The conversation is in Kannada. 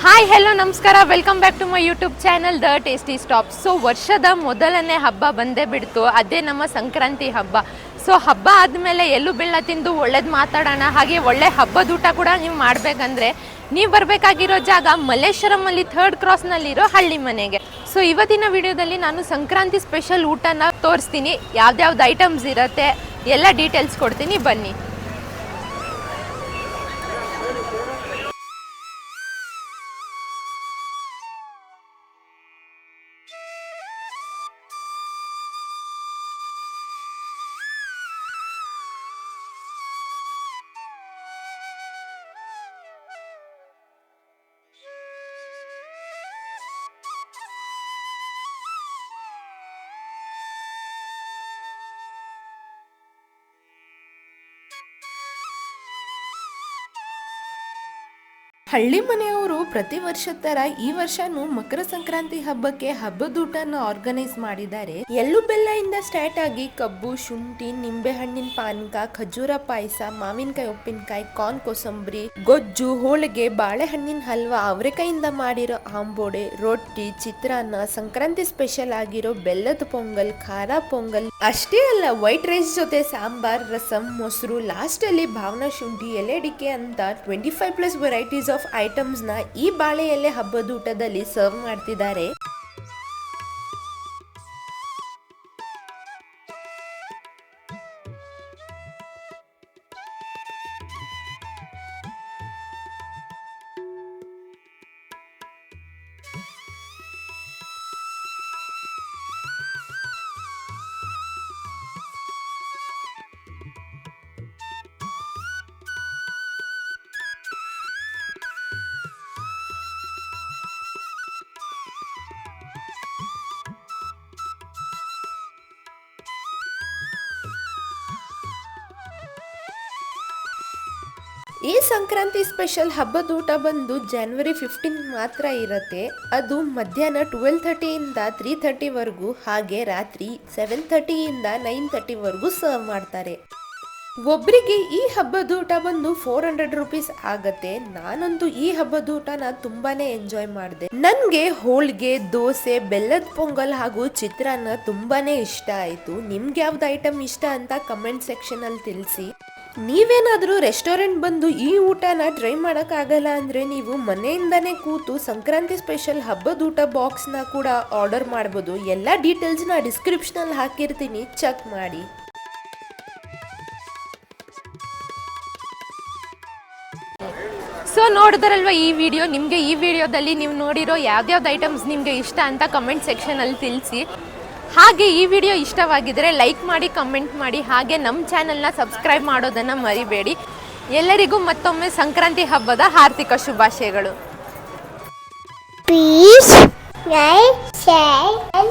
ಹಾಯ್ ಹೆಲೋ ನಮಸ್ಕಾರ, welcome back to my YouTube channel the tasty stop. So ವರ್ಷದ ಮೊದಲನೇ ಹಬ್ಬ ಬಂದೇ ಬಿಡ್ತು, ಅದೇ ನಮ್ಮ ಸಂಕ್ರಾಂತಿ ಹಬ್ಬ. ಸೊ ಹಬ್ಬ ಆದಮೇಲೆ ಎಲ್ಲೂ ಬೆಲ್ಲ ತಿಂದು ಒಳ್ಳೇದು ಮಾತಾಡೋಣ, ಹಾಗೆ ಒಳ್ಳೆ ಹಬ್ಬದ ಊಟ ಕೂಡ ನೀವು ಮಾಡಬೇಕಂದ್ರೆ ನೀವು ಬರಬೇಕಾಗಿರೋ ಜಾಗ ಮಲ್ಲೇಶ್ವರಮಲ್ಲಿ 3rd ಕ್ರಾಸ್ನಲ್ಲಿರೋ ಹಳ್ಳಿ ಮನೆಗೆ. ಸೊ ಇವತ್ತಿನ ವಿಡಿಯೋದಲ್ಲಿ ನಾನು ಸಂಕ್ರಾಂತಿ ಸ್ಪೆಷಲ್ ಊಟನ ತೋರಿಸ್ತೀನಿ, ಯಾವ್ದ್ಯಾವ್ದು ಐಟಮ್ಸ್ ಇರುತ್ತೆ ಎಲ್ಲ ಡೀಟೇಲ್ಸ್ ಕೊಡ್ತೀನಿ, ಬನ್ನಿ. ಹಳ್ಳಿ ಮನೆಯವರು ಪ್ರತಿ ವರ್ಷದ ತರ ಈ ವರ್ಷನೂ ಮಕರ ಸಂಕ್ರಾಂತಿ ಹಬ್ಬಕ್ಕೆ ಹಬ್ಬದೂಟನ ಆರ್ಗನೈಸ್ ಮಾಡಿದ್ದಾರೆ. ಎಳ್ಳು ಬೆಲ್ಲದಿಂದ ಸ್ಟಾರ್ಟ್ ಆಗಿ ಕಬ್ಬು, ಶುಂಠಿ, ನಿಂಬೆ ಹಣ್ಣಿನ ಪಾನಕ, ಖಜೂರ ಪಾಯಸ, ಮಾವಿನಕಾಯಿ ಉಪ್ಪಿನಕಾಯಿ, ಕಾರ್ನ್ ಕೋಸಂಬರಿ, ಗೊಜ್ಜು, ಹೋಳಿಗೆ, ಬಾಳೆಹಣ್ಣಿನ ಹಲ್ವಾ, ಅವರೆಕಾಯಿಂದ ಮಾಡಿರೋ ಆಂಬೋಡೆ, ರೊಟ್ಟಿ, ಚಿತ್ರಾನ್ನ, ಸಂಕ್ರಾಂತಿ ಸ್ಪೆಷಲ್ ಆಗಿರೋ ಬೆಲ್ಲದ ಪೊಂಗಲ್, ಖಾರ ಪೊಂಗಲ್, ಅಷ್ಟೇ ಅಲ್ಲ ವೈಟ್ ರೈಸ್ ಜೊತೆ ಸಾಂಬಾರ್, ರಸಂ, ಮೊಸರು, ಲಾಸ್ಟ್ ಅಲ್ಲಿ ಭಾವನಾ ಶುಂಠಿ, ಎಲೆ ಅಡಿಕೆ ಅಂತ 25+ ವೆರೈಟೀಸ್ ಆಫ್ ಐಟಮ್ಸ್ ನ ಈ ಬಾಳೆ ಎಲೆ ಹಬ್ಬದ ಊಟದಲ್ಲಿ ಸರ್ವ್ ಮಾಡ್ತಿದ್ದಾರೆ. ಈ ಸಂಕ್ರಾಂತಿ ಸ್ಪೆಷಲ್ ಹಬ್ಬದ ಊಟ ಬಂದು January 15 ಮಾತ್ರ ಇರುತ್ತೆ. ಅದು ಮಧ್ಯಾಹ್ನ 12:30 ಇಂದ 3:30 ವರೆಗೂ, ಹಾಗೆ ರಾತ್ರಿ 7:30 ಇಂದ 9:30 ವರೆಗೂ ಸರ್ವ್ ಮಾಡ್ತಾರೆ. ಒಬ್ಬರಿಗೆ ಈ ಹಬ್ಬದ ಊಟ ಬಂದು 400 ರೂಪೀಸ್ ಆಗತ್ತೆ. ನಾನಂತೂ ಈ ಹಬ್ಬದ ಊಟನ ತುಂಬಾನೇ ಎಂಜಾಯ್ ಮಾಡಿದೆ. ನನ್ಗೆ ಹೋಳಿಗೆ, ದೋಸೆ, ಬೆಲ್ಲದ ಪೊಂಗಲ್ ಹಾಗೂ ಚಿತ್ರಾನ್ನ ತುಂಬಾನೇ ಇಷ್ಟ ಆಯ್ತು. ನಿಮ್ಗೆ ಯಾವ್ದು ಐಟಮ್ ಇಷ್ಟ ಅಂತ ಕಮೆಂಟ್ ಸೆಕ್ಷನ್ ಅಲ್ಲಿ ತಿಳಿಸಿ. ನೀವೇನಾದ್ರೂ ರೆಸ್ಟೋರೆಂಟ್ ಬಂದು ಈ ಊಟನ ಟ್ರೈ ಮಾಡೋಕ್ಕಾಗಲ್ಲ ಅಂದ್ರೆ ನೀವು ಮನೆಯಿಂದಾನೇ ಕೂತು ಸಂಕ್ರಾಂತಿ ಸ್ಪೆಷಲ್ ಹಬ್ಬದ ಊಟ ಬಾಕ್ಸ್ನ ಕೂಡ ಆರ್ಡರ್ ಮಾಡ್ಬೋದು. ಎಲ್ಲ ಡೀಟೇಲ್ಸ್ನ ಡಿಸ್ಕ್ರಿಪ್ಷನಲ್ಲಿ ಹಾಕಿರ್ತೀನಿ, ಚೆಕ್ ಮಾಡಿ. ಸೊ ನೋಡಿದ್ರಲ್ವ ಈ ವಿಡಿಯೋ, ನಿಮಗೆ ಈ ವಿಡಿಯೋದಲ್ಲಿ ನೀವು ನೋಡಿರೋ ಯಾವ್ದ್ಯಾವ್ದು ಐಟಮ್ಸ್ ನಿಮಗೆ ಇಷ್ಟ ಅಂತ ಕಮೆಂಟ್ ಸೆಕ್ಷನಲ್ಲಿ ತಿಳಿಸಿ. ಹಾಗೆ ಈ ವಿಡಿಯೋ ಇಷ್ಟವಾಗಿದ್ದರೆ ಲೈಕ್ ಮಾಡಿ, ಕಮೆಂಟ್ ಮಾಡಿ, ಹಾಗೆ ನಮ್ಮ ಚಾನಲ್ನ ಸಬ್ಸ್ಕ್ರೈಬ್ ಮಾಡೋದನ್ನು ಮರಿಬೇಡಿ. ಎಲ್ಲರಿಗೂ ಮತ್ತೊಮ್ಮೆ ಸಂಕ್ರಾಂತಿ ಹಬ್ಬದ ಹಾರ್ದಿಕ ಶುಭಾಶಯಗಳು. Please like, share and